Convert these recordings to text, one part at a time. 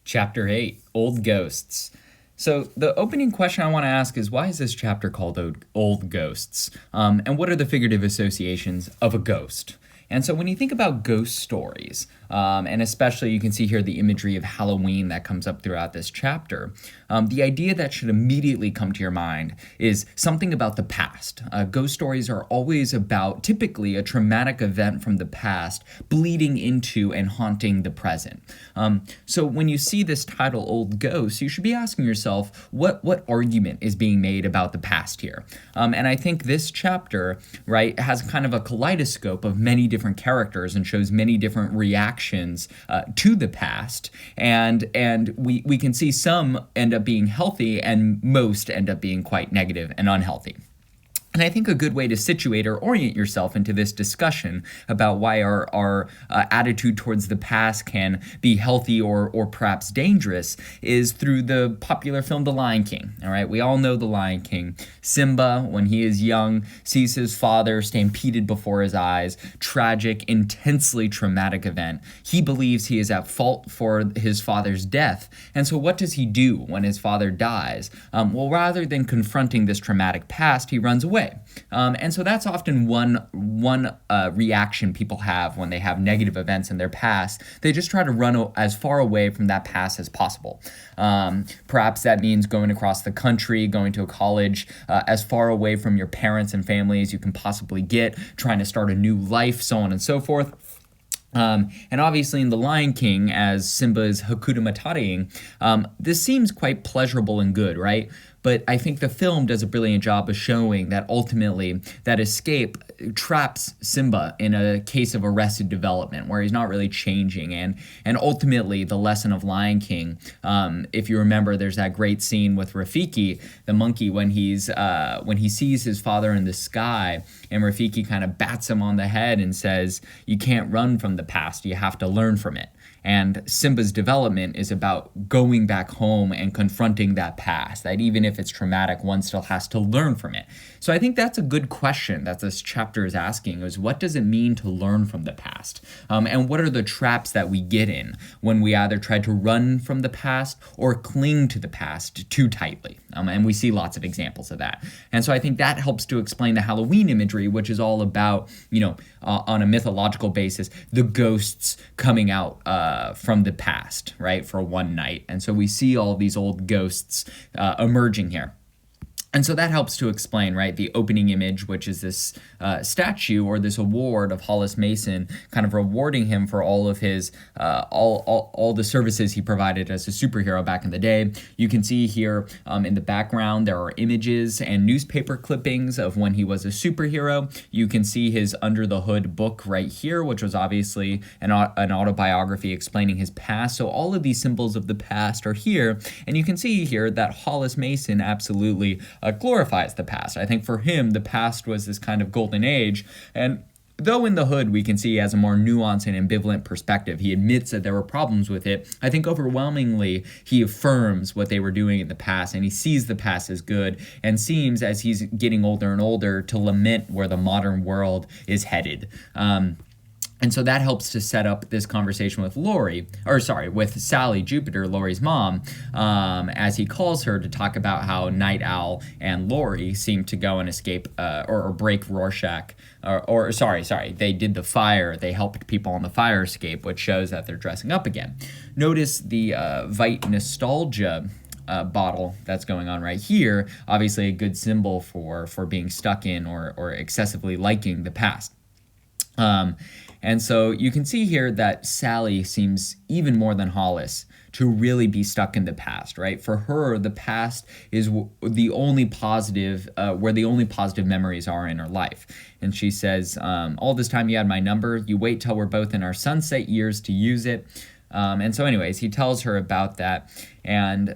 Chapter 8, Old Ghosts. So the opening question I want to ask is, why is this chapter called Old Ghosts? And what are the figurative associations of a ghost? And so when you think about ghost stories, and especially you can see here the imagery of Halloween that comes up throughout this chapter, the idea that should immediately come to your mind is something about the past. Ghost stories are always about typically a traumatic event from the past bleeding into and haunting the present. So when you see this title, Old Ghosts, you should be asking yourself, what argument is being made about the past here? And I think this chapter, right, has kind of a kaleidoscope of many different characters and shows many different reactions to the past, and we can see some end up being healthy and most end up being quite negative and unhealthy. And I think a good way to situate or orient yourself into this discussion about why our attitude towards the past can be healthy or perhaps dangerous is through the popular film The Lion King. All right, we all know The Lion King. Simba, when he is young, sees his father stampeded before his eyes. Tragic, intensely traumatic event. He believes he is at fault for his father's death. And so what does he do when his father dies? Well, rather than confronting this traumatic past, he runs away. And so that's often one reaction people have when they have negative events in their past. They just try to run as far away from that past as possible. Perhaps that means going across the country, going to a college, as far away from your parents and family as you can possibly get, trying to start a new life, so on and so forth. And obviously in The Lion King, as Simba is Hakuna Matateing, this seems quite pleasurable and good, right? But I think the film does a brilliant job of showing that ultimately that escape traps Simba in a case of arrested development where he's not really changing. And ultimately the lesson of Lion King, if you remember, there's that great scene with Rafiki, the monkey, when he sees his father in the sky, and Rafiki kind of bats him on the head and says, "You can't run from the past, you have to learn from it." And Simba's development is about going back home and confronting that past, that even if it's traumatic, one still has to learn from it. So I think that's a good question that this chapter is asking, is what does it mean to learn from the past? And what are the traps that we get in when we either try to run from the past or cling to the past too tightly? And we see lots of examples of that. And so I think that helps to explain the Halloween imagery, which is all about, on a mythological basis, the ghosts coming out from the past, right, for one night. And so we see all these old ghosts emerging here. And so that helps to explain, right, the opening image, which is this statue or this award of Hollis Mason, kind of rewarding him for all of his all the services he provided as a superhero back in the day. You can see here in the background there are images and newspaper clippings of when he was a superhero. You can see his Under the Hood book right here, which was obviously an autobiography explaining his past. So all of these symbols of the past are here, and you can see here that Hollis Mason absolutely glorifies the past. I think for him, the past was this kind of golden age, and though in The Hood we can see he has a more nuanced and ambivalent perspective, he admits that there were problems with it. I think overwhelmingly he affirms what they were doing in the past, and he sees the past as good, and seems, as he's getting older and older, to lament where the modern world is headed. And so that helps to set up this conversation with with Sally Jupiter, Laurie's mom, as he calls her to talk about how Night Owl and Laurie seem to go and escape or break Rorschach. They did the fire. They helped people on the fire escape, which shows that they're dressing up again. Notice the Vite Nostalgia bottle that's going on right here. Obviously a good symbol for being stuck in or excessively liking the past. And so you can see here that Sally seems, even more than Hollis, to really be stuck in the past, right? For her, the past is the only positive, where the only positive memories are in her life. And she says, all this time you had my number, you wait till we're both in our sunset years to use it. And so anyways, he tells her about that, and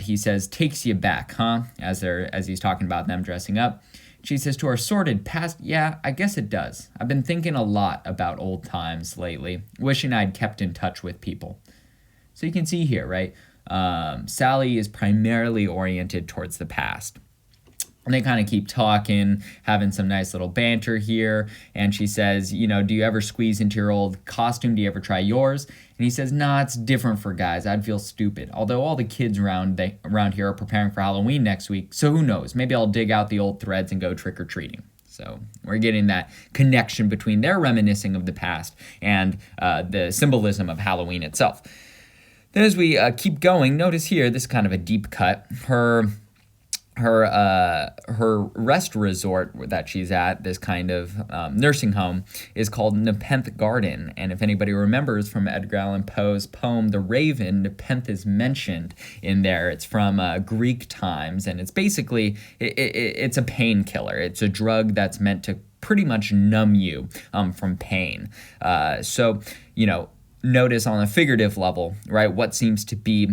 he says, takes you back, huh? As he's talking about them dressing up. She says, to our sordid past, yeah, I guess it does. I've been thinking a lot about old times lately, wishing I'd kept in touch with people. So you can see here, right? Sally is primarily oriented towards the past. And they kind of keep talking, having some nice little banter here. And she says, do you ever squeeze into your old costume? Do you ever try yours? And he says, nah, it's different for guys. I'd feel stupid. Although all the kids around here are preparing for Halloween next week. So who knows? Maybe I'll dig out the old threads and go trick-or-treating. So we're getting that connection between their reminiscing of the past and the symbolism of Halloween itself. Then as we keep going, notice here, this is kind of a deep cut. Her rest resort that she's at, this kind of nursing home, is called Nepenthe Garden. And if anybody remembers from Edgar Allan Poe's poem The Raven, Nepenthe is mentioned in there. It's from Greek times, and it's basically, it's a painkiller. It's a drug that's meant to pretty much numb you from pain. So, notice on a figurative level, right, what seems to be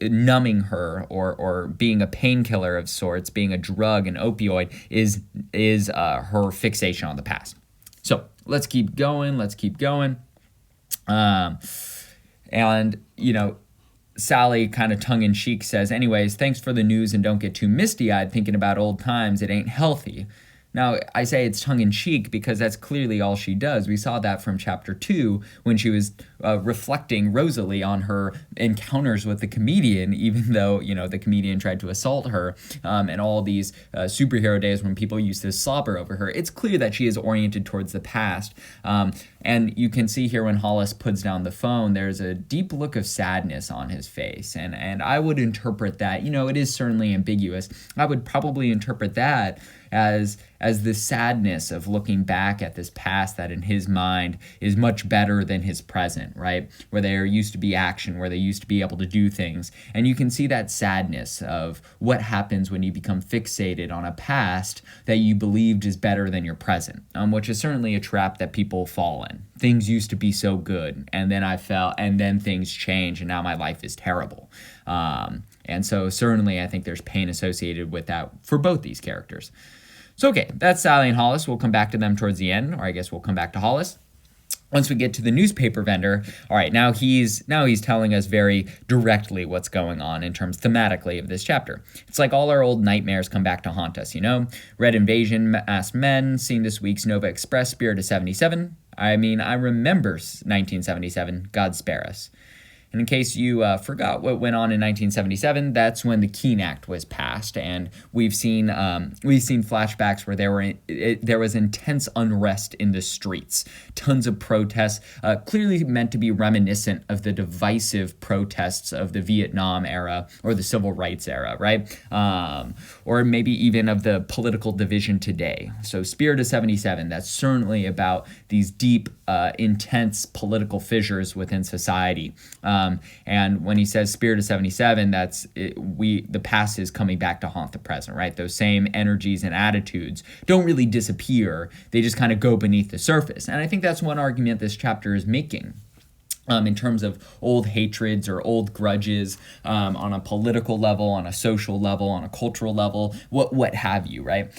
numbing her or being a painkiller of sorts, being a drug, an opioid, is her fixation on the past. So let's keep going. And, Sally kind of tongue-in-cheek says, anyways, thanks for the news and don't get too misty-eyed thinking about old times. It ain't healthy. Now, I say it's tongue-in-cheek because that's clearly all she does. We saw that from Chapter 2 when she was reflecting rosily on her encounters with the comedian, even though, the comedian tried to assault her, and all these superhero days when people used to slobber over her. It's clear that she is oriented towards the past. And you can see here when Hollis puts down the phone, there's a deep look of sadness on his face. And I would interpret that, it is certainly ambiguous. I would probably interpret that as the sadness of looking back at this past that in his mind is much better than his present, right? Where there used to be action, where they used to be able to do things. And you can see that sadness of what happens when you become fixated on a past that you believed is better than your present, which is certainly a trap that people fall in. Things used to be so good, and then I fell, and then things change, and now my life is terrible. And so certainly I think there's pain associated with that for both these characters. So, okay, that's Sally and Hollis. We'll come back to them towards the end, or I guess we'll come back to Hollis. Once we get to the newspaper vendor, all right, now he's telling us very directly what's going on in terms thematically of this chapter. It's like all our old nightmares come back to haunt us, Red Invasion, Masked Men, seen this week's Nova Express, Spirit of 77. I remember 1977, God spare us. And in case you forgot what went on in 1977, that's when the Keene Act was passed, and we've seen flashbacks where there was intense unrest in the streets, tons of protests, clearly meant to be reminiscent of the divisive protests of the Vietnam era or the Civil Rights era, right? Or maybe even of the political division today. So Spirit of 77, that's certainly about these deep, intense political fissures within society. And when he says Spirit of 77, the past is coming back to haunt the present, right? Those same energies and attitudes don't really disappear. They just kind of go beneath the surface. And I think that's one argument this chapter is making. In terms of old hatreds or old grudges, on a political level, on a social level, on a cultural level, what have you, right?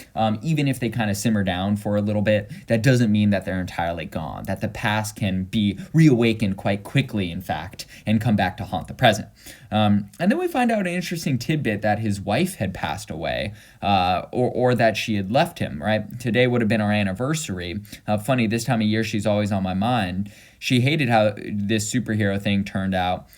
Even if they kind of simmer down for a little bit, that doesn't mean that they're entirely gone, that the past can be reawakened quite quickly, in fact, and come back to haunt the present. And then we find out an interesting tidbit that his wife had passed away, or that she had left him, right? Today would have been our anniversary. Funny, this time of year, she's always on my mind. She hated how this superhero thing turned out,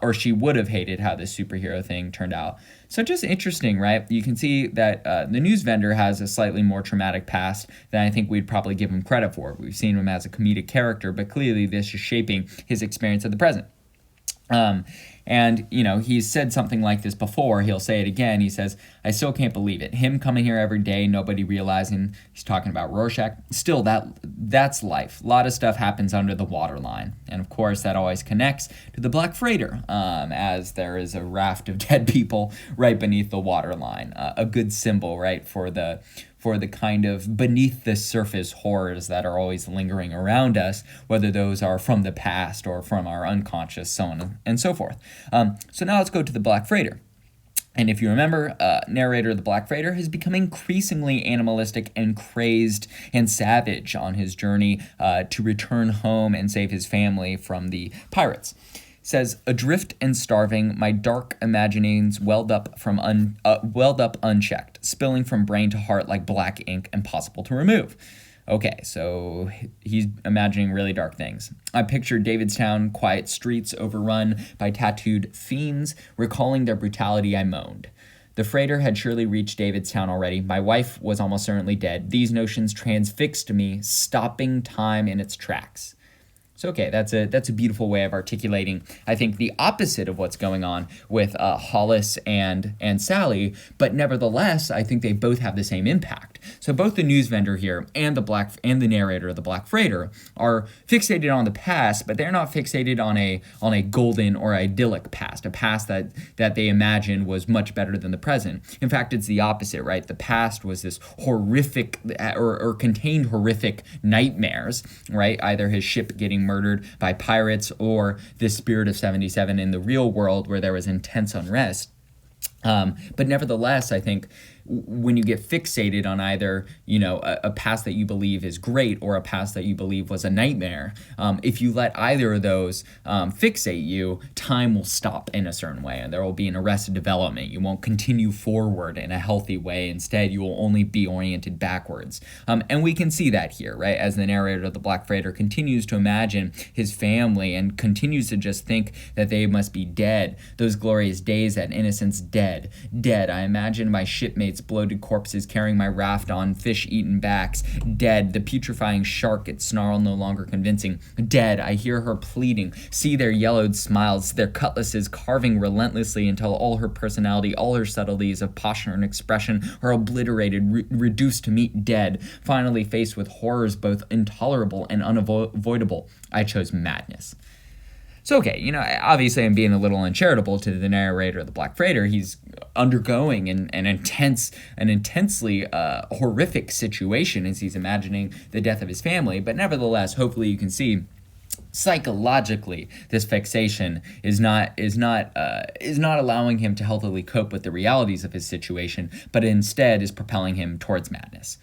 or she would have hated how this superhero thing turned out. So just interesting, right? You can see that the news vendor has a slightly more traumatic past than I think we'd probably give him credit for. We've seen him as a comedic character, but clearly this is shaping his experience of the present. And, he's said something like this before. He'll say it again. He says, I still can't believe it. Him coming here every day, nobody realizing he's talking about Rorschach. Still, that's life. A lot of stuff happens under the waterline. And, of course, that always connects to the Black Freighter, as there is a raft of dead people right beneath the waterline. A good symbol, right, for the kind of beneath the surface horrors that are always lingering around us, whether those are from the past or from our unconscious, so on and so forth. So now let's go to the Black Freighter. And if you remember, narrator of the Black Freighter has become increasingly animalistic and crazed and savage on his journey to return home and save his family from the pirates. Says, adrift and starving, my dark imaginings welled up unchecked, spilling from brain to heart like black ink, impossible to remove. Okay, so he's imagining really dark things. I pictured Davidstown, quiet streets overrun by tattooed fiends, recalling their brutality. I moaned. The freighter had surely reached Davidstown already. My wife was almost certainly dead. These notions transfixed me, stopping time in its tracks. So, okay, that's a beautiful way of articulating, I think, the opposite of what's going on with Hollis and Sally, but nevertheless, I think they both have the same impact. So both the news vendor here and the narrator of the Black Freighter are fixated on the past, but they're not fixated on a golden or idyllic past, a past that they imagine was much better than the present. In fact, it's the opposite, right? The past was this horrific or contained horrific nightmares, right? Either his ship getting murdered by pirates or the spirit of 77 in the real world where there was intense unrest. But nevertheless, I think when you get fixated on either, a past that you believe is great or a past that you believe was a nightmare, if you let either of those fixate you, time will stop in a certain way and there will be an arrested development. You won't continue forward in a healthy way. Instead, you will only be oriented backwards. And we can see that here, right? As the narrator of the Black Freighter continues to imagine his family and continues to just think that they must be dead. Those glorious days, that innocence dead. I imagine my shipmates bloated corpses carrying my raft on fish-eaten backs. Dead. The putrefying shark, its snarl no longer convincing. Dead. I hear her pleading. See their yellowed smiles, their cutlasses carving relentlessly until all her personality, all her subtleties of posture and expression are obliterated, reduced to meet dead. Finally faced with horrors both intolerable and unavoidable, I chose madness. So, okay, obviously I'm being a little uncharitable to the narrator of the Black Freighter. He's undergoing an intensely horrific situation as he's imagining the death of his family. But nevertheless, hopefully you can see psychologically this fixation is not allowing him to healthily cope with the realities of his situation, but instead is propelling him towards madness.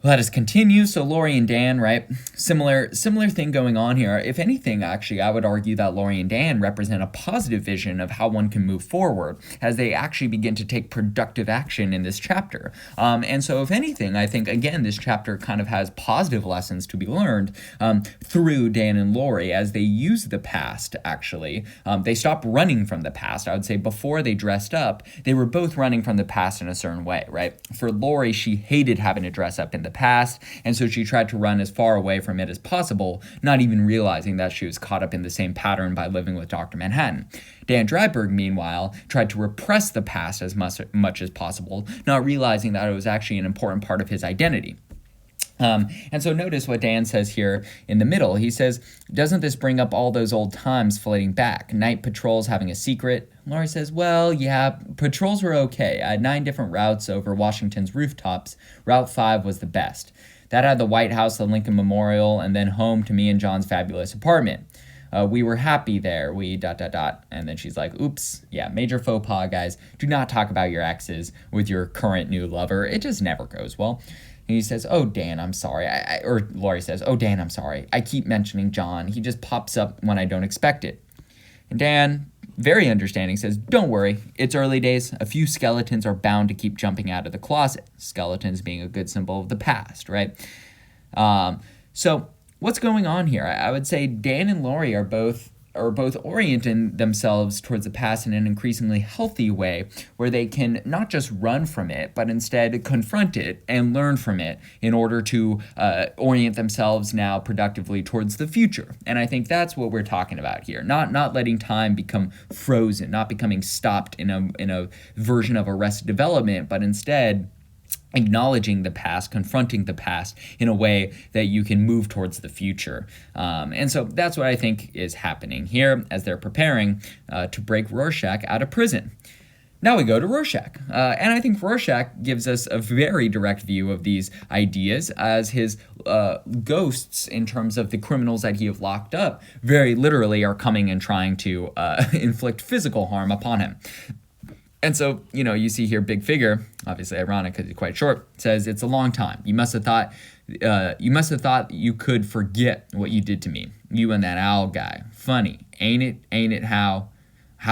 Let us continue. So Laurie and Dan, right? Similar thing going on here. If anything, actually, I would argue that Laurie and Dan represent a positive vision of how one can move forward as they actually begin to take productive action in this chapter. And so if anything, I think, again, this chapter kind of has positive lessons to be learned through Dan and Laurie as they use the past, actually. They stopped running from the past. I would say before they dressed up, they were both running from the past in a certain way, right? For Laurie, she hated having to dress up in the past, and so she tried to run as far away from it as possible, not even realizing that she was caught up in the same pattern by living with Dr. Manhattan. Dan Dryberg, meanwhile, tried to repress the past as much as possible, not realizing that it was actually an important part of his identity. And so notice what Dan says here in the middle. He says, doesn't this bring up all those old times floating back? Night patrols having a secret? Laurie says, well, yeah, patrols were okay. I had 9 different routes over Washington's rooftops. Route 5 was the best. That had the White House, the Lincoln Memorial, and then home to me and John's fabulous apartment. We were happy there. And then she's like, oops, yeah, major faux pas, guys. Do not talk about your exes with your current new lover. It just never goes well. And he says, oh, Dan, I'm sorry. Or Laurie says, oh, Dan, I'm sorry. I keep mentioning John. He just pops up when I don't expect it. And Dan, very understanding, says, don't worry. It's early days. A few skeletons are bound to keep jumping out of the closet. Skeletons being a good symbol of the past, right? So what's going on here? I would say Dan and Laurie are both orienting themselves towards the past in an increasingly healthy way where they can not just run from it, but instead confront it and learn from it in order to orient themselves now productively towards the future. And I think that's what we're talking about here. Not letting time become frozen, not becoming stopped in a version of arrested development, but instead acknowledging the past, confronting the past in a way that you can move towards the future. And so that's what I think is happening here as they're preparing to break Rorschach out of prison. Now we go to Rorschach. And I think Rorschach gives us a very direct view of these ideas as his ghosts, in terms of the criminals that he have locked up, very literally are coming and trying to inflict physical harm upon him. And so, you see here, big figure, obviously ironic because he's quite short, says, it's a long time. You must have thought you could forget what you did to me. you and that owl guy. Funny, ain't it? Ain't it how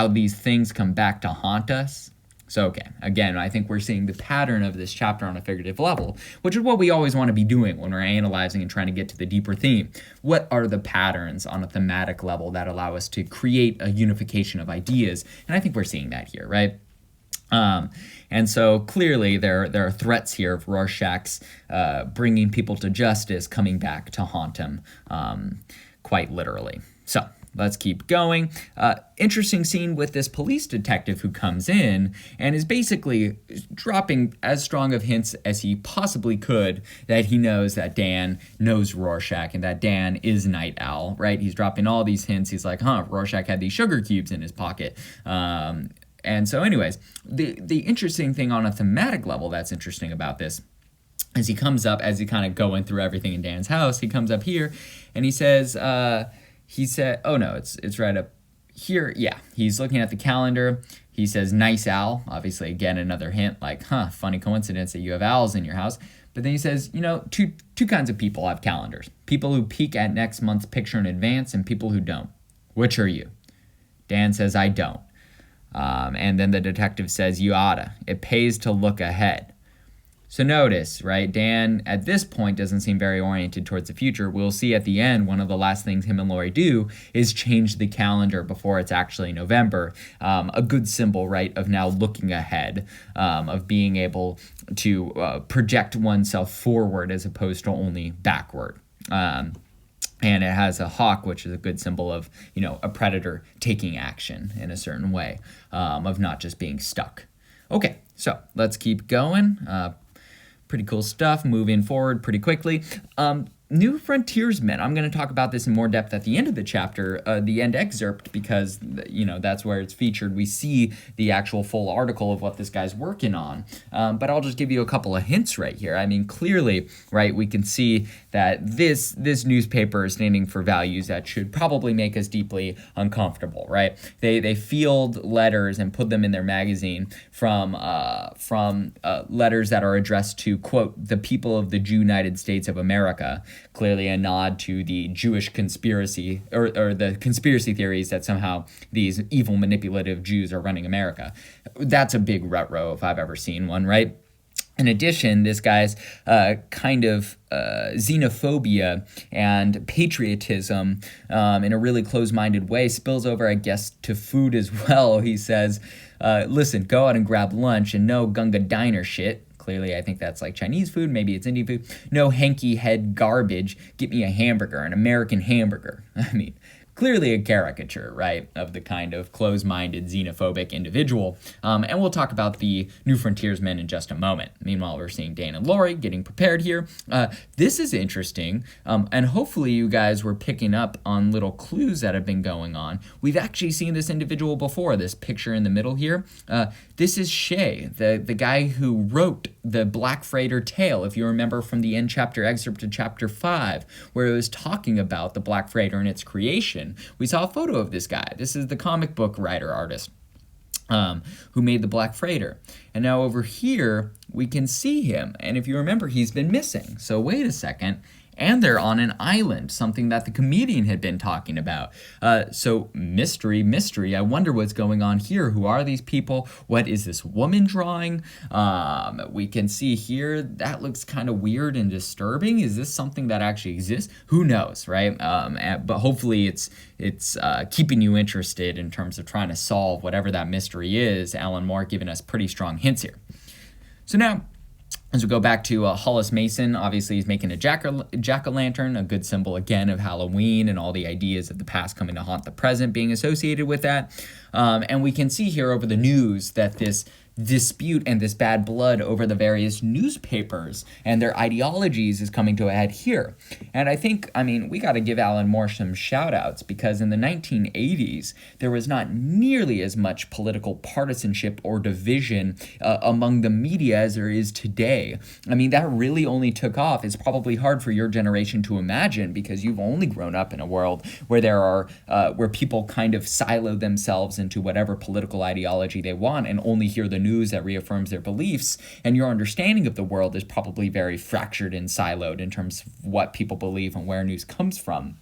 these things come back to haunt us? So, okay, again, I think we're seeing the pattern of this chapter on a figurative level, which is what we always want to be doing when we're analyzing and trying to get to the deeper theme. What are the patterns on a thematic level that allow us to create a unification of ideas? And I think we're seeing that here, right? And so clearly there are threats here of Rorschach's bringing people to justice coming back to haunt him, quite literally. So let's keep going. Interesting scene with this police detective who comes in and is basically dropping as strong of hints as he possibly could that he knows that Dan knows Rorschach and that Dan is Night Owl, right? He's dropping all these hints. He's like, Rorschach had these sugar cubes in his pocket. And so anyways, the interesting thing on a thematic level that's interesting about this is he comes up, as he kind of going through everything in Dan's house, he comes up here and he says, it's right up here. Yeah, he's looking at the calendar. He says, nice owl. Obviously, again, another hint like, funny coincidence that you have owls in your house. But then he says, two kinds of people have calendars. People who peek at next month's picture in advance and people who don't. Which are you? Dan says, I don't. And then the detective says, you oughta. It pays to look ahead. So notice, right, Dan at this point doesn't seem very oriented towards the future. We'll see at the end, one of the last things him and Laurie do is change the calendar before it's actually November. A good symbol, right, of now looking ahead, of being able to project oneself forward as opposed to only backward. And it has a hawk, which is a good symbol of, a predator taking action in a certain way, of not just being stuck. Okay, so let's keep going. Pretty cool stuff, moving forward pretty quickly. New frontiersmen. I'm going to talk about this in more depth at the end of the chapter, the end excerpt, because, that's where it's featured. We see the actual full article of what this guy's working on. But I'll just give you a couple of hints right here. I mean, clearly, right, we can see that this newspaper is standing for values that should probably make us deeply uncomfortable, right? They field letters and put them in their magazine from letters that are addressed to, quote, the people of the United States of America. Clearly a nod to the Jewish conspiracy or the conspiracy theories that somehow these evil manipulative Jews are running America. That's a big rut-row if I've ever seen one, right? In addition, this guy's kind of xenophobia and patriotism in a really closed-minded way spills over, I guess, to food as well. He says, listen, go out and grab lunch and no Gunga Diner shit. Clearly, I think that's like Chinese food. Maybe it's Indian food. No hanky head garbage. Get me a hamburger, an American hamburger. I mean, clearly a caricature, right, of the kind of closed-minded, xenophobic individual. And we'll talk about the New Frontiersmen in just a moment. Meanwhile, we're seeing Dan and Laurie getting prepared here. This is interesting, and hopefully you guys were picking up on little clues that have been going on. We've actually seen this individual before, this picture in the middle here. This is Shay, the guy who wrote the Black Freighter tale, if you remember from the end chapter excerpt to chapter 5, where it was talking about the Black Freighter and its creation. We saw a photo of this guy. This is the comic book writer artist who made the Black Freighter. And now over here, we can see him. And if you remember, he's been missing. So wait a second. And they're on an island, something that the comedian had been talking about. So mystery. I wonder what's going on here. Who are these people? What is this woman drawing? We can see here, that looks kind of weird and disturbing. Is this something that actually exists? Who knows, right? But hopefully it's keeping you interested in terms of trying to solve whatever that mystery is. Alan Moore giving us pretty strong hints here. So now, as we go back to Hollis Mason, obviously he's making a jack-o'-lantern, a good symbol, again, of Halloween and all the ideas of the past coming to haunt the present being associated with that. And we can see here over the news that this dispute and this bad blood over the various newspapers and their ideologies is coming to a head here. And I think, we got to give Alan Moore some shout-outs, because in the 1980s, there was not nearly as much political partisanship or division among the media as there is today. That really only took off. It's probably hard for your generation to imagine, because you've only grown up in a world where there are where people kind of silo themselves into whatever political ideology they want and only hear the news that reaffirms their beliefs, and your understanding of the world is probably very fractured and siloed in terms of what people believe and where news comes from.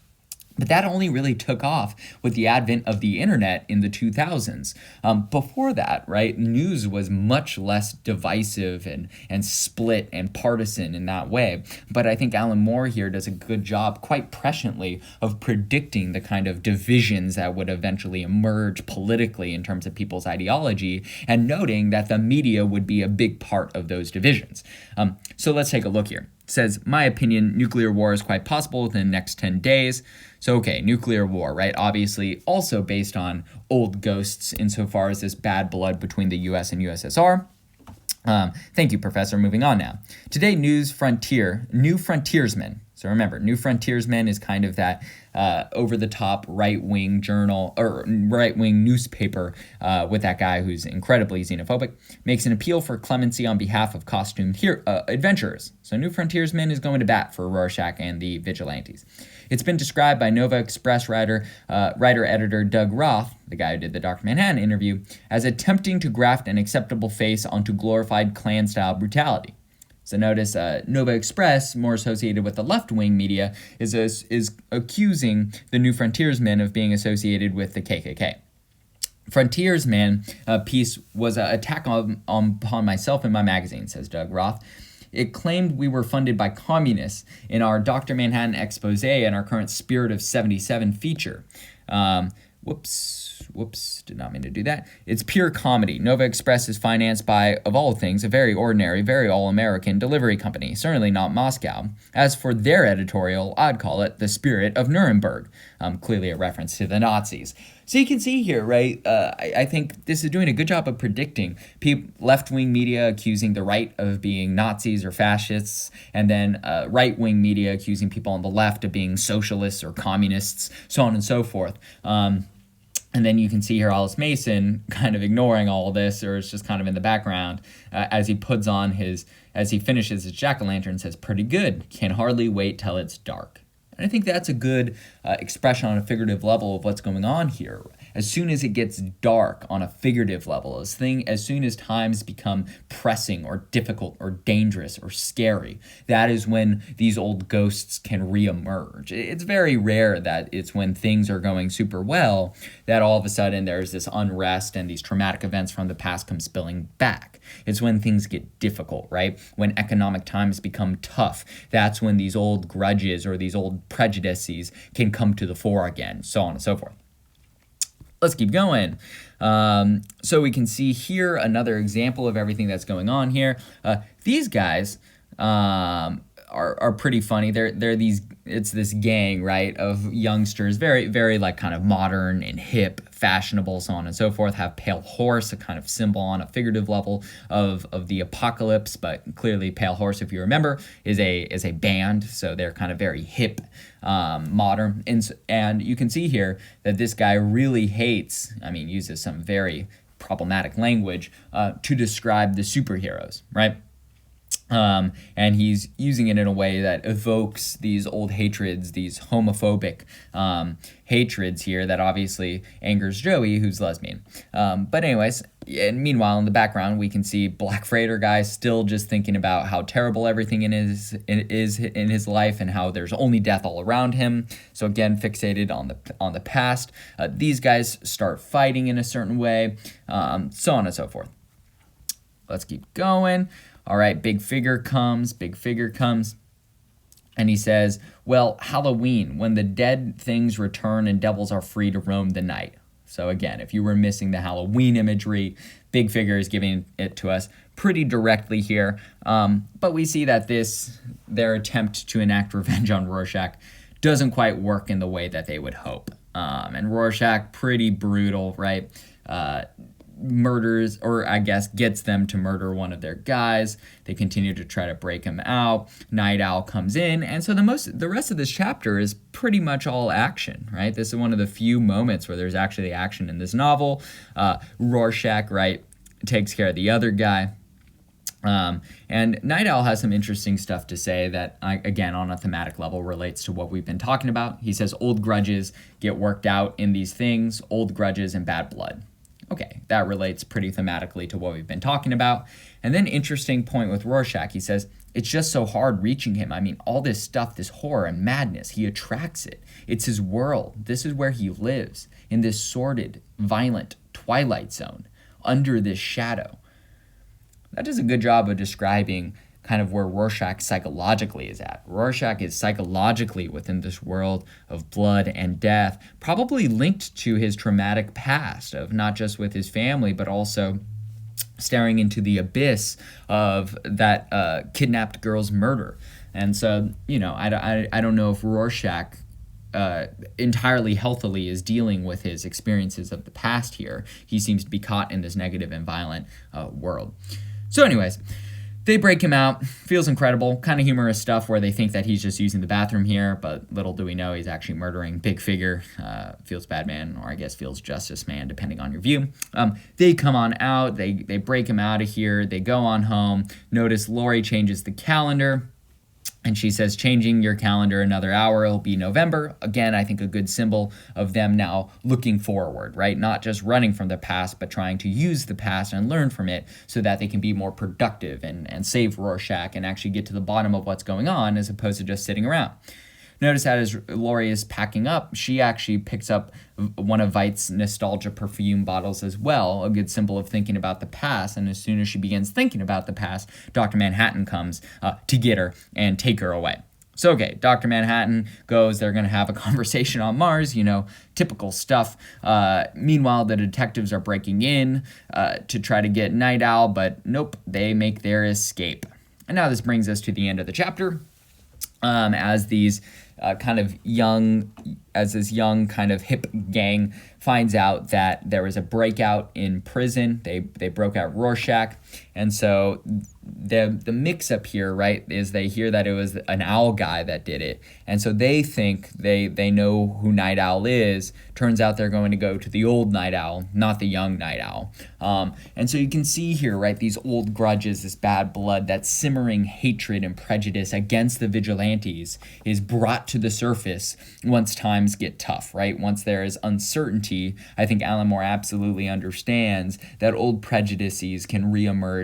But that only really took off with the advent of the internet in the 2000s. Before that, right, news was much less divisive and split and partisan in that way. But I think Alan Moore here does a good job, quite presciently, of predicting the kind of divisions that would eventually emerge politically in terms of people's ideology, and noting that the media would be a big part of those divisions. So let's take a look here. It says, my opinion, nuclear war is quite possible within the next 10 days. So, okay, nuclear war, right? Obviously also based on old ghosts insofar as this bad blood between the US and USSR. Thank you, Professor. Moving on now. Today, New Frontiersman. So remember, New Frontiersman is kind of that over-the-top right-wing journal or right-wing newspaper with that guy who's incredibly xenophobic, makes an appeal for clemency on behalf of costumed adventurers. So New Frontiersman is going to bat for Rorschach and the vigilantes. It's been described by Nova Express writer-editor Doug Roth, the guy who did the Dr. Manhattan interview, as attempting to graft an acceptable face onto glorified Klan-style brutality. So notice Nova Express, more associated with the left-wing media, is accusing the New Frontiersman of being associated with the KKK. Frontiersman piece was an attack upon myself and my magazine, says Doug Roth. It claimed we were funded by communists in our Dr. Manhattan expose and our current Spirit of 77 feature. Whoops, did not mean to do that. It's pure comedy. Nova Express is financed by, of all things, a very ordinary, very all-American delivery company, certainly not Moscow. As for their editorial, I'd call it the Spirit of Nuremberg, clearly a reference to the Nazis. So you can see here, right, I think this is doing a good job of predicting left-wing media accusing the right of being Nazis or fascists, and then right-wing media accusing people on the left of being socialists or communists, so on and so forth. And then you can see here Hollis Mason kind of ignoring all of this, or it's just kind of in the background, as he finishes his jack-o'-lantern, says, pretty good, can hardly wait till it's dark. And I think that's a good expression on a figurative level of what's going on here. As soon as it gets dark on a figurative level, as soon as times become pressing or difficult or dangerous or scary, that is when these old ghosts can reemerge. It's very rare that it's when things are going super well that all of a sudden there's this unrest and these traumatic events from the past come spilling back. It's when things get difficult, right? When economic times become tough, that's when these old grudges or these old prejudices can come to the fore again, so on and so forth. Let's keep going. So we can see here another example of everything that's going on here. These guys are pretty funny. It's this gang, right, of youngsters, very, very like kind of modern and hip, fashionable, so on and so forth, have Pale Horse, a kind of symbol on a figurative level of the apocalypse, but clearly Pale Horse, if you remember, is a band, so they're kind of very hip, modern, and you can see here that this guy really uses some very problematic language to describe the superheroes, right? And he's using it in a way that evokes these old hatreds, these homophobic hatreds here that obviously angers Joey, who's lesbian. But anyways, and meanwhile, in the background, we can see Black Freighter guy still just thinking about how terrible everything is in his life and how there's only death all around him. So again, fixated on the past. These guys start fighting in a certain way, so on and so forth. Let's keep going. All right, big figure comes, and he says, well, Halloween, when the dead things return and devils are free to roam the night. So again, if you were missing the Halloween imagery, Big Figure is giving it to us pretty directly here. But we see that their attempt to enact revenge on Rorschach doesn't quite work in the way that they would hope. And Rorschach, pretty brutal, right? Murders, or I guess gets them to murder one of their guys. They continue to try to break him out. Night Owl comes in, and so the rest of this chapter is pretty much all action, right? This is one of the few moments where there's actually action in this novel. Rorschach, right, takes care of the other guy. And Night Owl has some interesting stuff to say that, again, on a thematic level relates to what we've been talking about. He says old grudges get worked out in these things, old grudges and bad blood. Okay, that relates pretty thematically to what we've been talking about. And then interesting point with Rorschach, he says, it's just so hard reaching him. I mean, all this stuff, this horror and madness, he attracts it. It's his world. This is where he lives, in this sordid, violent twilight zone, under this shadow. That does a good job of describing kind of where Rorschach psychologically is at. Rorschach is psychologically within this world of blood and death, probably linked to his traumatic past of not just with his family, but also staring into the abyss of that kidnapped girl's murder. And so, I don't know if Rorschach entirely healthily is dealing with his experiences of the past here. He seems to be caught in this negative and violent world. So anyways, they break him out. Feels incredible. Kind of humorous stuff where they think that he's just using the bathroom here, but little do we know he's actually murdering Big Figure. Feels bad man, or I guess feels justice man, depending on your view. They come on out. They break him out of here. They go on home. Notice Laurie changes the calendar. And she says, changing your calendar another hour, it'll be November. Again, I think a good symbol of them now looking forward, right? Not just running from the past, but trying to use the past and learn from it so that they can be more productive and save Rorschach and actually get to the bottom of what's going on as opposed to just sitting around. Notice that as Laurie is packing up, she actually picks up one of Veidt's nostalgia perfume bottles as well, a good symbol of thinking about the past. And as soon as she begins thinking about the past, Dr. Manhattan comes to get her and take her away. So, okay, Dr. Manhattan goes, they're going to have a conversation on Mars, typical stuff. Meanwhile, the detectives are breaking in to try to get Night Owl, but nope, they make their escape. And now this brings us to the end of the chapter. As these this young kind of hip gang finds out that there was a breakout in prison. They broke out Rorschach. And so the mix-up here, right, is they hear that it was an owl guy that did it. And so they think they know who Night Owl is. Turns out they're going to go to the old Night Owl, not the young Night Owl. And so you can see here, right, these old grudges, this bad blood, that simmering hatred and prejudice against the vigilantes is brought to the surface once times get tough, right? Once there is uncertainty, I think Alan Moore absolutely understands that old prejudices can reemerge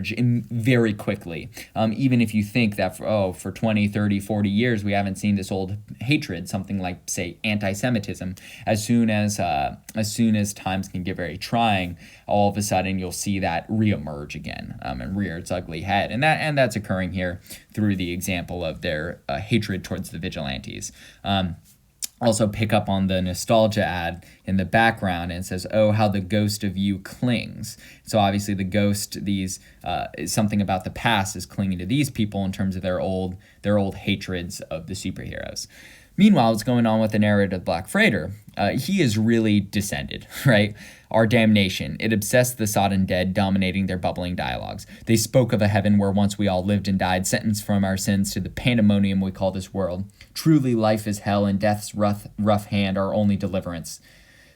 very quickly. Even if you think that for 20, 30, 40 years, we haven't seen this old hatred, something like, say, anti-Semitism. As soon as times can get very trying, all of a sudden you'll see that reemerge again and rear its ugly head. And that's occurring here through the example of their hatred towards the vigilantes. Also pick up on the nostalgia ad in the background, and it says, oh, how the ghost of you clings. So obviously the ghost, is something about the past is clinging to these people in terms of their old hatreds of the superheroes. Meanwhile, what's going on with the narrator, the Black Freighter? He is really descended, right? Our damnation. It obsessed the sodden dead, dominating their bubbling dialogues. They spoke of a heaven where once we all lived and died, sentenced from our sins to the pandemonium we call this world. Truly, life is hell, and death's rough hand our only deliverance.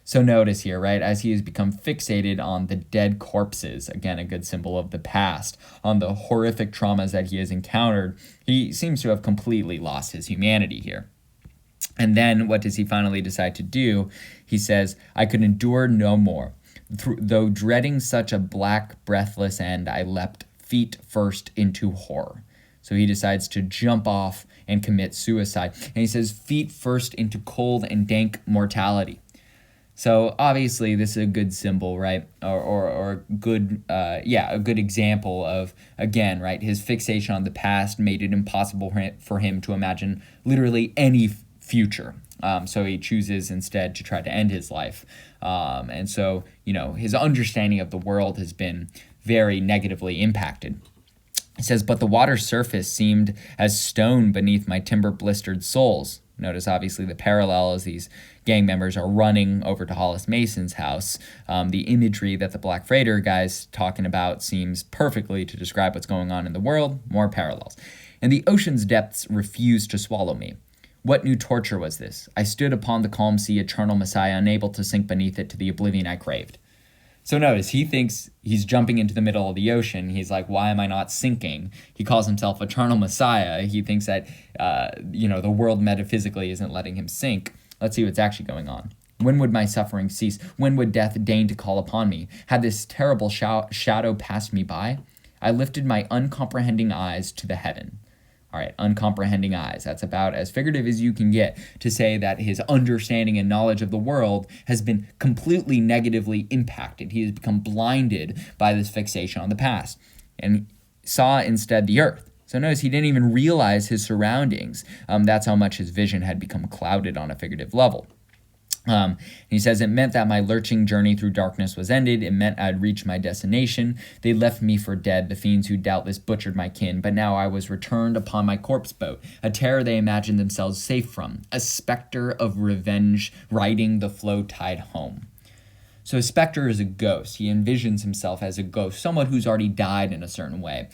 So notice here, right, as he has become fixated on the dead corpses, again, a good symbol of the past, on the horrific traumas that he has encountered, he seems to have completely lost his humanity here. And then what does he finally decide to do? He says, I could endure no more. Though dreading such a black, breathless end, I leapt feet first into horror. So he decides to jump off and commit suicide. And he says, feet first into cold and dank mortality. So obviously this is a good symbol, right? Or a good example of, again, right, his fixation on the past made it impossible for him to imagine literally any future. So he chooses instead to try to end his life. And so, his understanding of the world has been very negatively impacted. It says, but the water's surface seemed as stone beneath my timber-blistered soles. Notice, obviously, the parallel as these gang members are running over to Hollis Mason's house. The imagery that the Black Freighter guy's talking about seems perfectly to describe what's going on in the world. More parallels. And the ocean's depths refused to swallow me. What new torture was this? I stood upon the calm sea, eternal Messiah, unable to sink beneath it to the oblivion I craved. So notice, he thinks he's jumping into the middle of the ocean. He's like, why am I not sinking? He calls himself eternal Messiah. He thinks that, the world metaphysically isn't letting him sink. Let's see what's actually going on. When would my suffering cease? When would death deign to call upon me? Had this terrible shadow passed me by? I lifted my uncomprehending eyes to the heaven. All right, uncomprehending eyes. That's about as figurative as you can get to say that his understanding and knowledge of the world has been completely negatively impacted. He has become blinded by this fixation on the past and saw instead the earth. So notice he didn't even realize his surroundings. That's how much his vision had become clouded on a figurative level. He says, it meant that my lurching journey through darkness was ended. It meant I'd reached my destination. They left me for dead, the fiends who doubtless butchered my kin. But now I was returned upon my corpse boat, a terror they imagined themselves safe from, a specter of revenge riding the flow tide home. So a specter is a ghost. He envisions himself as a ghost, someone who's already died in a certain way,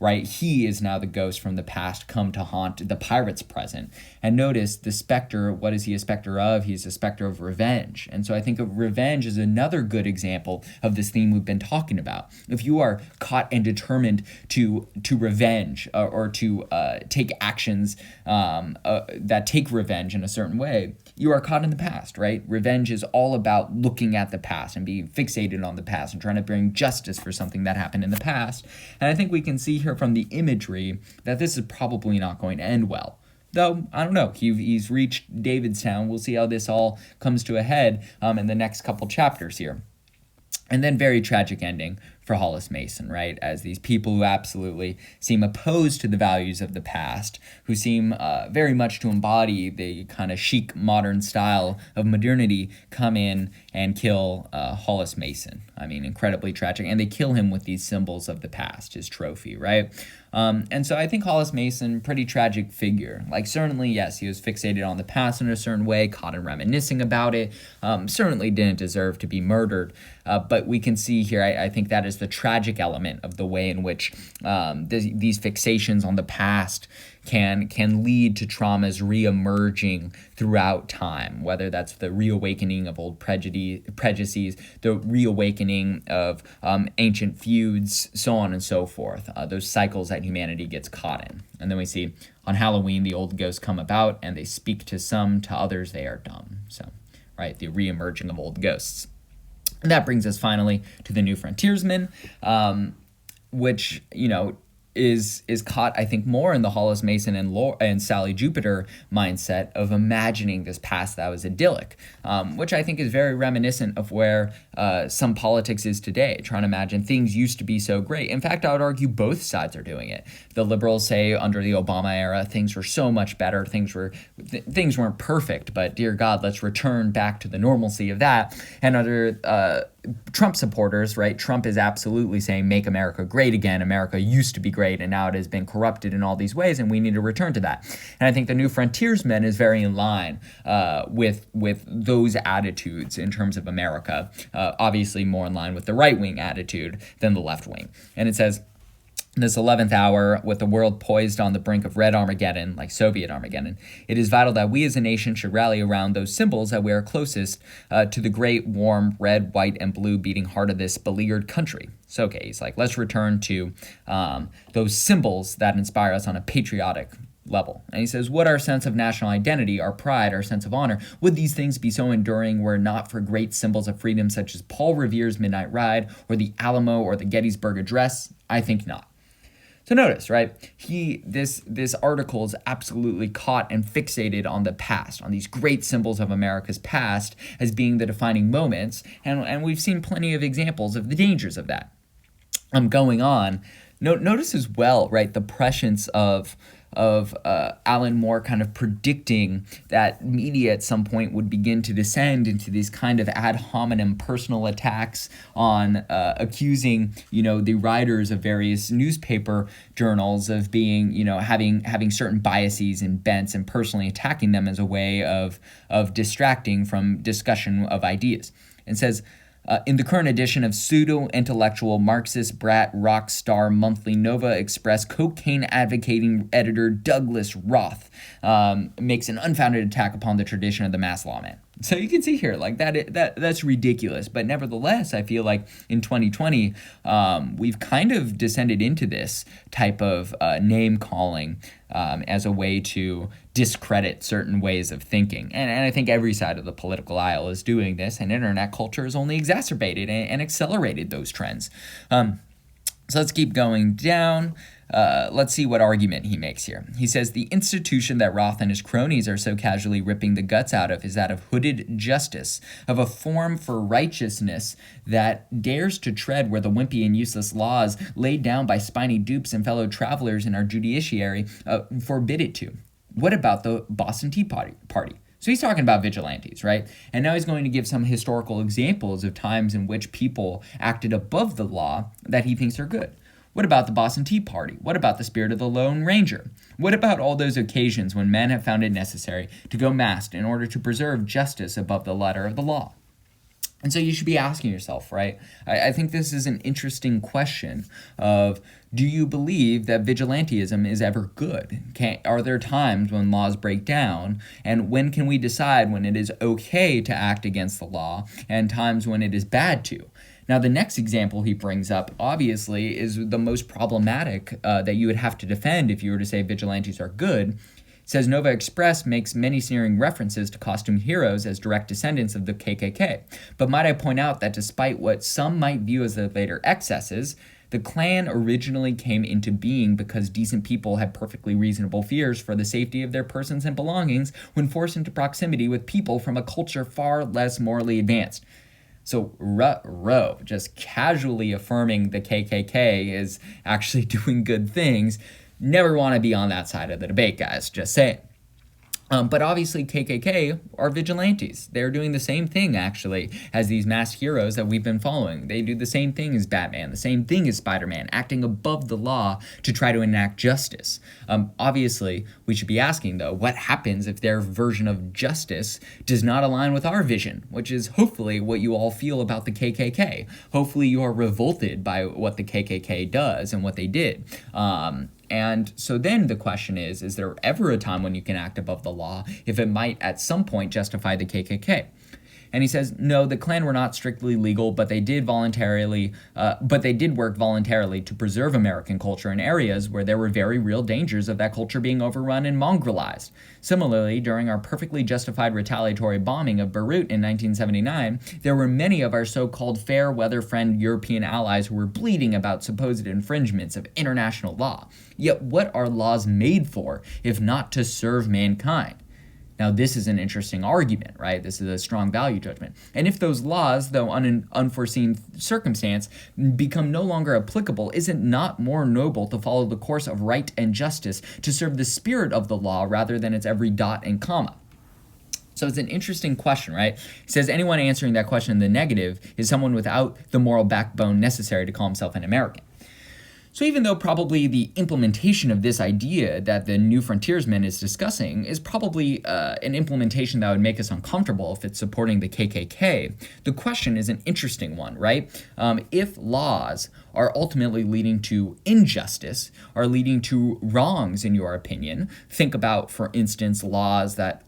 right? He is now the ghost from the past come to haunt the pirate's present. And notice the specter, what is he a specter of? He's a specter of revenge. And so I think of revenge as another good example of this theme we've been talking about. If you are caught and determined to revenge or to take actions that take revenge in a certain way, you are caught in the past, right? Revenge is all about looking at the past and being fixated on the past and trying to bring justice for something that happened in the past. And I think we can see here from the imagery that this is probably not going to end well. Though, I don't know, he's reached Davidstown. We'll see how this all comes to a head in the next couple chapters here. And then very tragic ending for Hollis Mason, right? As these people who absolutely seem opposed to the values of the past, who seem very much to embody the kind of chic modern style of modernity, come in and kill Hollis Mason. I mean, incredibly tragic. And they kill him with these symbols of the past, his trophy, right? And so I think Hollis Mason, pretty tragic figure. Like, certainly, yes, he was fixated on the past in a certain way, caught in reminiscing about it, certainly didn't deserve to be murdered. But we can see here, I think that is the tragic element of the way in which these fixations on the past can lead to traumas reemerging throughout time, whether that's the reawakening of old prejudices, the reawakening of ancient feuds, so on and so forth, those cycles that humanity gets caught in. And then we see on Halloween, the old ghosts come about and they speak to some, to others they are dumb. So, right, the reemerging of old ghosts. And that brings us finally to the new frontiersman, which, you know, is caught, I think, more in the Hollis Mason and Sally Jupiter mindset of imagining this past that was idyllic, which I think is very reminiscent of where some politics is today, trying to imagine things used to be so great. In fact, I would argue both sides are doing it. The liberals say under the Obama era, things were so much better. Things weren't perfect, but dear God, let's return back to the normalcy of that. And under Trump supporters, right? Trump is absolutely saying, make America great again. America used to be great, and now it has been corrupted in all these ways, and we need to return to that. And I think the new frontiersman is very in line with those attitudes in terms of America, obviously more in line with the right-wing attitude than the left-wing. And it says, this 11th hour, with the world poised on the brink of red Armageddon, like Soviet Armageddon, it is vital that we as a nation should rally around those symbols that we are closest to the great, warm, red, white, and blue beating heart of this beleaguered country. So, okay, he's like, let's return to those symbols that inspire us on a patriotic level. And he says, would our sense of national identity, our pride, our sense of honor, would these things be so enduring were it not for great symbols of freedom such as Paul Revere's Midnight Ride, or the Alamo, or the Gettysburg Address? I think not. So notice, right, this article is absolutely caught and fixated on the past, on these great symbols of America's past as being the defining moments, and we've seen plenty of examples of the dangers of that going on. Notice as well, right, the prescience of Alan Moore kind of predicting that media at some point would begin to descend into these kind of ad hominem personal attacks on accusing, the writers of various newspaper journals of being, having certain biases and bents, and personally attacking them as a way of distracting from discussion of ideas. It says, in the current edition of pseudo-intellectual Marxist brat rock star monthly Nova Express, cocaine-advocating editor Douglas Roth makes an unfounded attack upon the tradition of the mass lawman. So you can see here, like that's ridiculous. But nevertheless, I feel like in 2020, we've kind of descended into this type of name calling as a way to discredit certain ways of thinking. And I think every side of the political aisle is doing this, and internet culture has only exacerbated and accelerated those trends. So let's keep going down. Let's see what argument he makes here. He says, the institution that Roth and his cronies are so casually ripping the guts out of is that of hooded justice, of a form for righteousness that dares to tread where the wimpy and useless laws laid down by spiny dupes and fellow travelers in our judiciary forbid it to. What about the Boston Tea Party? So he's talking about vigilantes, right? And now he's going to give some historical examples of times in which people acted above the law that he thinks are good. What about the Boston Tea Party? What about the spirit of the Lone Ranger? What about all those occasions when men have found it necessary to go masked in order to preserve justice above the letter of the law? And so you should be asking yourself, right? I think this is an interesting question of, do you believe that vigilantism is ever good? Are there times when laws break down? And when can we decide when it is okay to act against the law and times when it is bad to? Now, the next example he brings up, obviously, is the most problematic that you would have to defend if you were to say vigilantes are good. It says Nova Express makes many sneering references to costumed heroes as direct descendants of the KKK. But might I point out that despite what some might view as the later excesses, the Klan originally came into being because decent people had perfectly reasonable fears for the safety of their persons and belongings when forced into proximity with people from a culture far less morally advanced. So Roe, just casually affirming the KKK is actually doing good things. Never want to be on that side of the debate, guys, just saying. But obviously KKK are vigilantes. They're doing the same thing, actually, as these masked heroes that we've been following. They do the same thing as Batman, the same thing as Spider-Man, acting above the law to try to enact justice. Obviously, we should be asking, though, what happens if their version of justice does not align with our vision, which is hopefully what you all feel about the KKK. Hopefully you are revolted by what the KKK does and what they did. And so then the question is there ever a time when you can act above the law if it might at some point justify the KKK? And he says, no, the Klan were not strictly legal, but they did work voluntarily to preserve American culture in areas where there were very real dangers of that culture being overrun and mongrelized. Similarly, during our perfectly justified retaliatory bombing of Beirut in 1979, there were many of our so-called fair weather friend European allies who were bleating about supposed infringements of international law. Yet what are laws made for if not to serve mankind? Now, this is an interesting argument, right? This is a strong value judgment. And if those laws, though unforeseen circumstance, become no longer applicable, is it not more noble to follow the course of right and justice to serve the spirit of the law rather than its every dot and comma? So it's an interesting question, right? He says anyone answering that question in the negative is someone without the moral backbone necessary to call himself an American. So even though probably the implementation of this idea that the new frontiersman is discussing is probably an implementation that would make us uncomfortable if it's supporting the KKK, the question is an interesting one, right? If laws are ultimately leading to injustice, are leading to wrongs, in your opinion, think about, for instance, laws that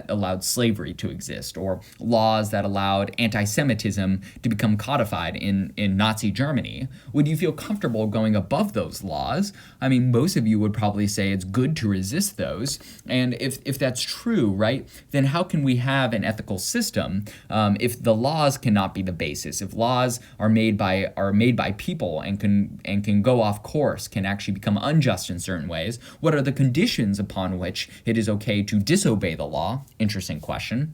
allowed slavery to exist, or laws that allowed anti-Semitism to become codified in Nazi Germany. Would you feel comfortable going above those laws? I mean, most of you would probably say it's good to resist those. And if that's true, right, then how can we have an ethical system if the laws cannot be the basis? If laws are made by people and can go off course, can actually become unjust in certain ways, what are the conditions upon which it is okay to disobey the law? Interesting question.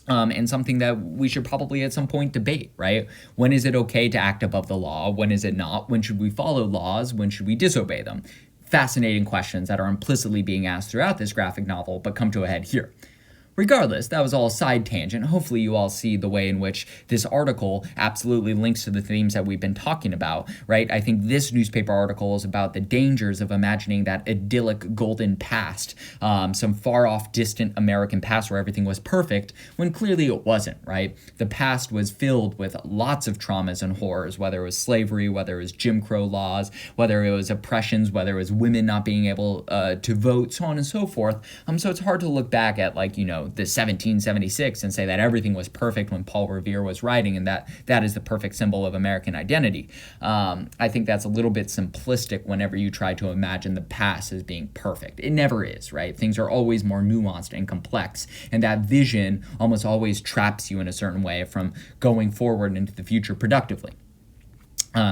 And something that we should probably at some point debate, right? When is it okay to act above the law? When is it not? When should we follow laws? When should we disobey them? Fascinating questions that are implicitly being asked throughout this graphic novel, but come to a head here. Regardless, that was all a side tangent. Hopefully you all see the way in which this article absolutely links to the themes that we've been talking about, right? I think this newspaper article is about the dangers of imagining that idyllic golden past, some far-off, distant American past where everything was perfect, when clearly it wasn't, right? The past was filled with lots of traumas and horrors, whether it was slavery, whether it was Jim Crow laws, whether it was oppressions, whether it was women not being able to vote, so on and so forth. So it's hard to look back at, the 1776 and say that everything was perfect when Paul Revere was writing, and that is the perfect symbol of American identity. I think that's a little bit simplistic whenever you try to imagine the past as being perfect. It never is, right? Things are always more nuanced and complex, and that vision almost always traps you in a certain way from going forward into the future productively.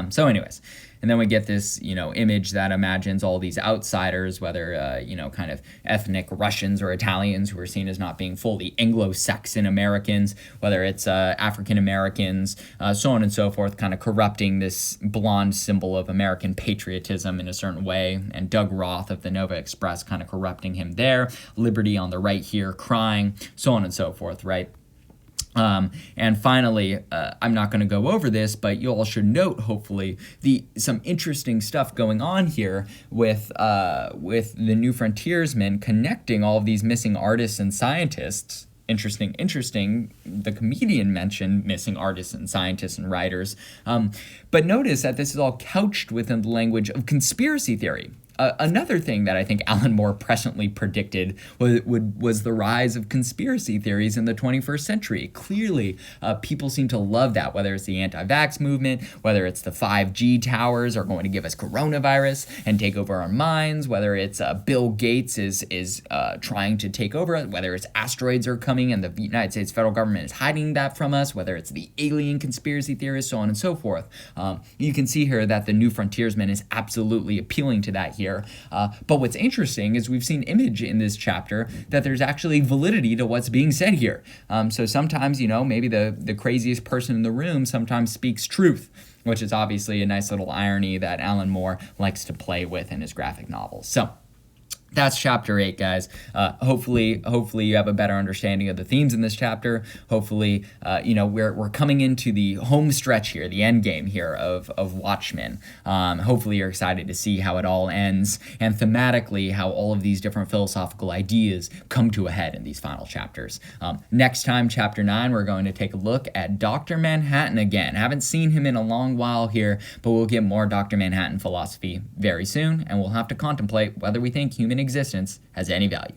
So anyways, and then we get this, image that imagines all these outsiders, whether, kind of ethnic Russians or Italians who are seen as not being fully Anglo-Saxon Americans, whether it's African Americans, so on and so forth, kind of corrupting this blonde symbol of American patriotism in a certain way, and Doug Roth of the Nova Express kind of corrupting him there, Liberty on the right here crying, so on and so forth, right? And finally, I'm not going to go over this, but you all should note, hopefully, some interesting stuff going on here with the New Frontiersman connecting all of these missing artists and scientists. Interesting. The comedian mentioned missing artists and scientists and writers. But notice that this is all couched within the language of conspiracy theory. Another thing that I think Alan Moore presciently predicted was the rise of conspiracy theories in the 21st century. Clearly, people seem to love that, whether it's the anti-vax movement, whether it's the 5G towers are going to give us coronavirus and take over our minds, whether it's Bill Gates is trying to take over, whether it's asteroids are coming and the United States federal government is hiding that from us, whether it's the alien conspiracy theorists, so on and so forth. You can see here that the New Frontiersman is absolutely appealing to that here. But what's interesting is we've seen image in this chapter that there's actually validity to what's being said here. So sometimes, maybe the craziest person in the room sometimes speaks truth, which is obviously a nice little irony that Alan Moore likes to play with in his graphic novels. So that's chapter 8, guys. Hopefully you have a better understanding of the themes in this chapter. Hopefully, we're coming into the home stretch here, the end game here of Watchmen. Hopefully you're excited to see how it all ends, and thematically how all of these different philosophical ideas come to a head in these final chapters. Next time, chapter 9, we're going to take a look at Dr. Manhattan again. Haven't seen him in a long while here, but we'll get more Dr. Manhattan philosophy very soon, and we'll have to contemplate whether we think human existence has any value.